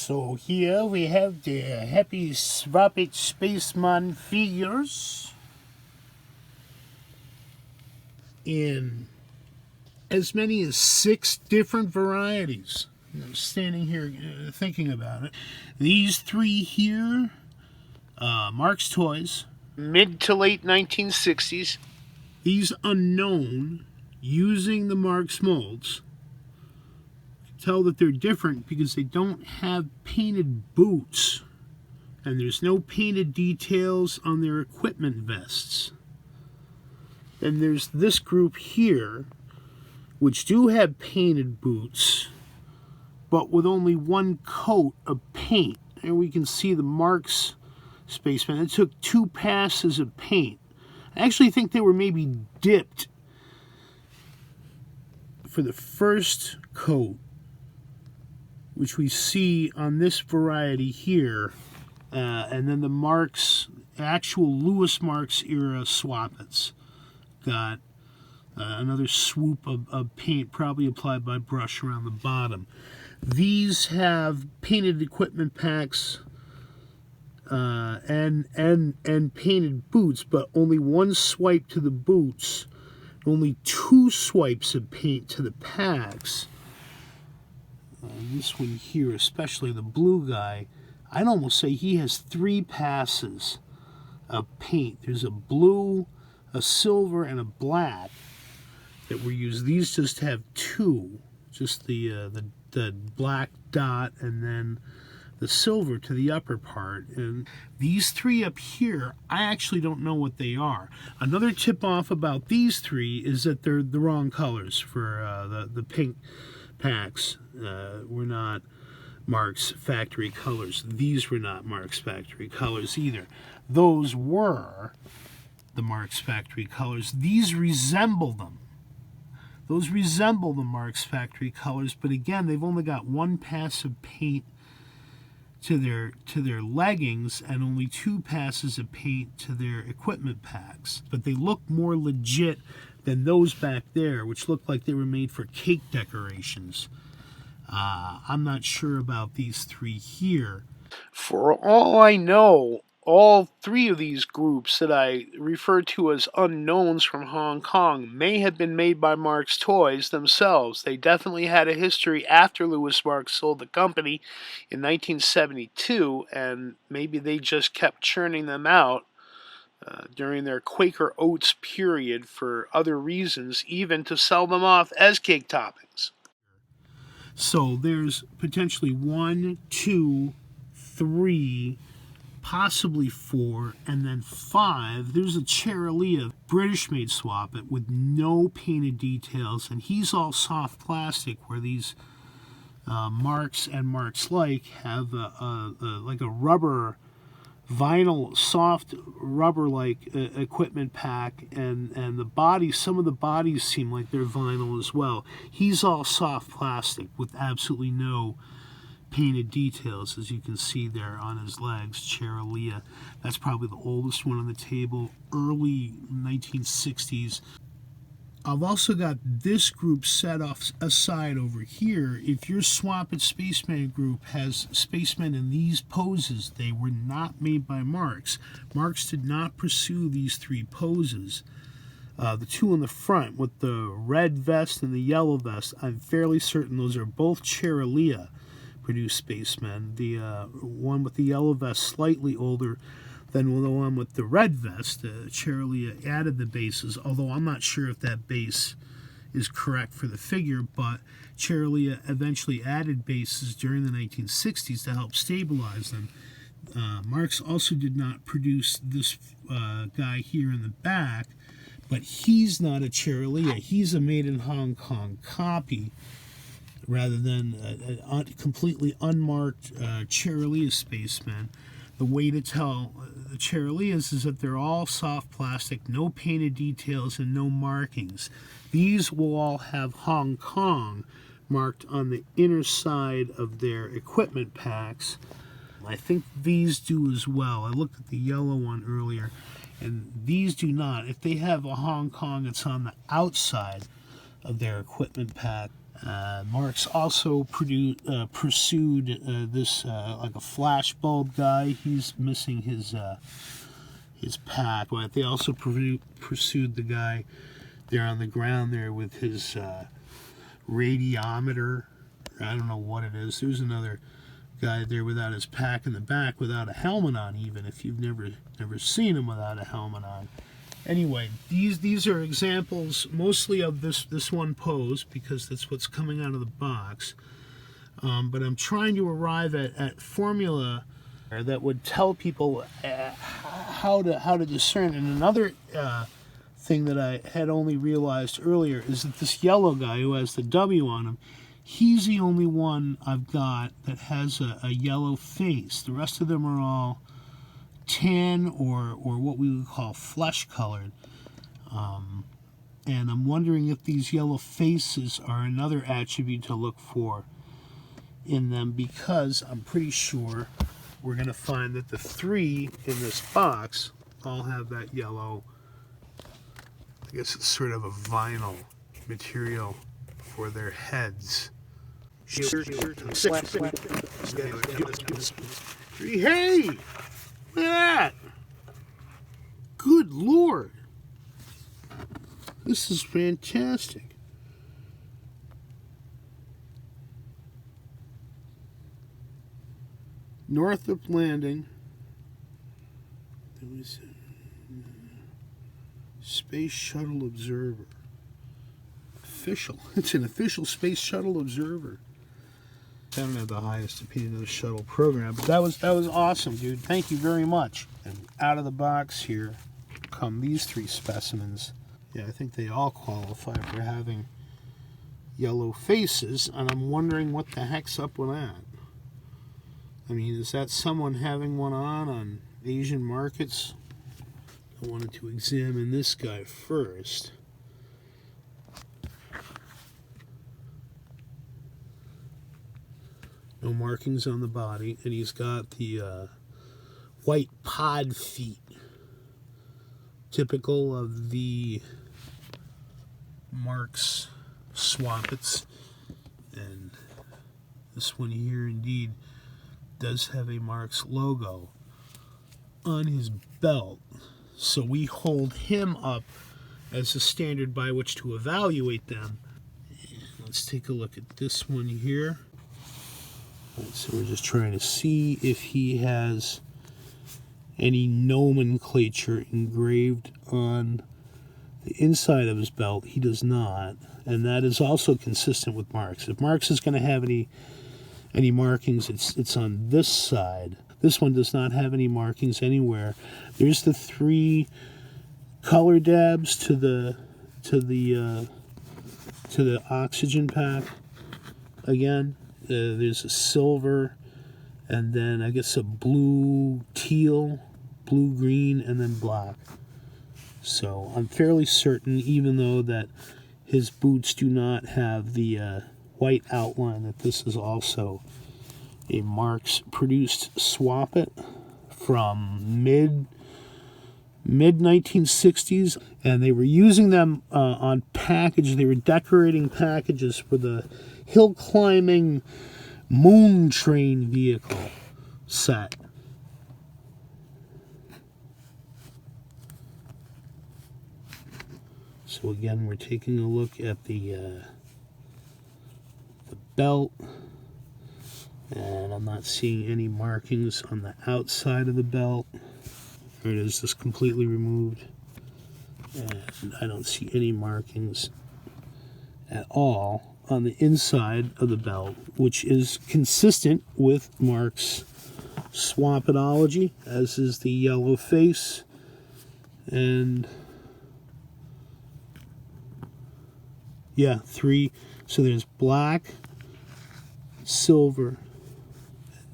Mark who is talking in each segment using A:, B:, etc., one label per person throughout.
A: So here we have the Happy Swoppet Spaceman figures in as many as 6 different varieties. I'm standing here thinking about it. These 3 here, Marx Toys, mid to late 1960s. These unknown, using the Marx molds. Tell that they're different because they don't have painted boots and there's no painted details on their equipment vests. And there's this group here which do have painted boots but with only 1 coat of paint. And we can see the Marx Spaceman. It took 2 passes of paint. I actually think they were maybe dipped for the first coat, which we see on this variety here, and then the Marx, actual Lewis Marx era Swoppets got another swoop of paint, probably applied by brush around the bottom. These have painted equipment packs and painted boots, but only 1 swipe to the boots, only 2 swipes of paint to the packs. This one here, especially the blue guy, I'd almost say he has 3 passes of paint. There's a blue, a silver, and a black that were used. These just have 2, just the black dot and then the silver to the upper part. And these 3 up here, I actually don't know what they are. Another tip off about these 3 is that they're the wrong colors for the pink packs. Were not Marx factory colors. These were not Marx factory colors either. Those were the Marx factory colors. These resemble them. Those resemble the Marx factory colors, but again, they've only got 1 pass of paint to their leggings and only 2 passes of paint to their equipment packs. But they look more legit than those back there, which looked like they were made for cake decorations. I'm not sure about these 3 here. For all I know, all 3 of these groups that I refer to as unknowns from Hong Kong may have been made by Marx Toys themselves. They definitely had a history after Louis Marx sold the company in 1972, and maybe they just kept churning them out during their Quaker Oats period for other reasons, even to sell them off as cake toppings. So there's potentially 1, 2, 3, possibly 4, and then 5. There's a Cherilea British-made Swoppet with no painted details, and he's all soft plastic, where these Marx and Marx-like have like a rubber, vinyl, soft rubber-like equipment pack, and the bodies, some of the bodies seem like they're vinyl as well. He's all soft plastic with absolutely no painted details, as you can see there on his legs. Cherilea, that's probably the oldest one on the table, early 1960s. I've also got this group set off aside over here. If your Swoppet Spaceman group has spacemen in these poses, they were not made by Marx. Marx did not pursue these 3 poses. The 2 in the front with the red vest and the yellow vest, I'm fairly certain those are both Cherilea produced spacemen. The one with the yellow vest slightly older than the one with the red vest. Cherilea added the bases, although I'm not sure if that base is correct for the figure, but Cherilea eventually added bases during the 1960s to help stabilize them. Marx also did not produce this guy here in the back, but he's not a Cherilea. He's a made in Hong Kong copy, rather than a completely unmarked Cherilea Spaceman. The way to tell the Cherilias is that they're all soft plastic, no painted details, and no markings. These will all have Hong Kong marked on the inner side of their equipment packs. I think these do as well. I looked at the yellow one earlier, and these do not. If they have a Hong Kong, it's on the outside of their equipment pack. Marx also pursued this like a flash bulb guy. He's missing his pack. But they also pursued the guy there on the ground there with his radiometer. I don't know what it is. There's another guy there without his pack in the back, without a helmet on, even if you've never seen him without a helmet on. Anyway, these are examples mostly of this one pose, because that's what's coming out of the box. But I'm trying to arrive at formula that would tell people how to discern. And another thing that I had only realized earlier is that this yellow guy who has the W on him, he's the only one I've got that has a yellow face. The rest of them are all tan or what we would call flesh colored. And I'm wondering if these yellow faces are another attribute to look for in them, because I'm pretty sure we're going to find that the three in this box all have that yellow, I guess it's sort of a vinyl material for their heads. Hey! Look at that! Good Lord! This is fantastic. Northrop Landing. There was a Space Shuttle Observer. Official. It's an official Space Shuttle Observer. I don't have the highest opinion of the shuttle program, but that was awesome, dude. Thank you very much. And out of the box here come these three specimens. Yeah, I think they all qualify for having yellow faces, and I'm wondering what the heck's up with that. I mean, is that someone having one on Asian markets? I wanted to examine this guy first. No markings on the body, and he's got the white pod feet, typical of the Marx Swoppets. And this one here indeed does have a Marx logo on his belt, so we hold him up as a standard by which to evaluate them. And let's take a look at this one here. So we're just trying to see if he has any nomenclature engraved on the inside of his belt. He does not, and that is also consistent with Marx. If Marx is going to have any markings, it's on this side. This one does not have any markings anywhere. There's the three color dabs to the oxygen pack. Again, there's a silver, and then I guess a blue, teal, blue, green, and then black. So I'm fairly certain, even though that his boots do not have the white outline, that this is also a Marx produced Swoppet from mid 1960s, and they were using them on package. They were decorating packages for the hill climbing moon train vehicle set. So again, we're taking a look at the belt, and I'm not seeing any markings on the outside of the belt. There it is, just completely removed, and I don't see any markings at all on the inside of the belt, which is consistent with Marx Swoppetology, as is the yellow face. And yeah, three. So there's black, silver,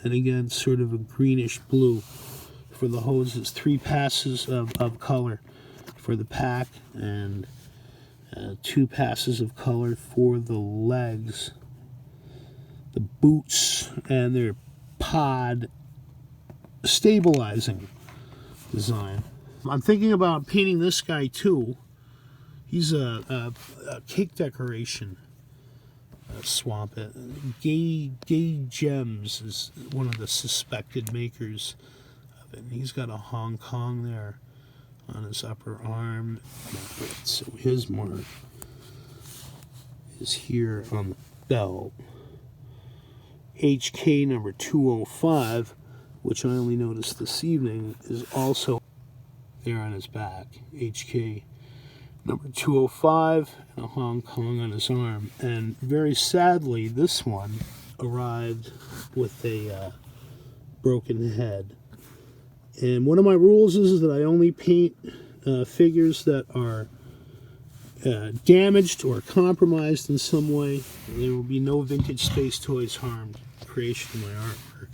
A: and again sort of a greenish blue for the hoses. Three passes of color for the pack, and two passes of color for the legs, the boots, and their pod stabilizing design. I'm thinking about painting this guy too. He's a cake decoration Swoppet. Gay Gems is one of the suspected makers of it. And he's got a Hong Kong there on his upper arm. So his mark is here on the belt. HK number 205, which I only noticed this evening, is also there on his back. HK number 205 and a Hong Kong on his arm. And very sadly, this one arrived with a broken head. And one of my rules is that I only paint figures that are damaged or compromised in some way. There will be no vintage Space Toys harmed creation of my artwork.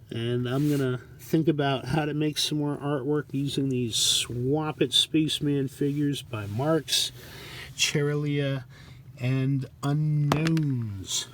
A: And I'm going to think about how to make some more artwork using these Swoppet Spaceman figures by Marx, Cherilea, and Unknowns.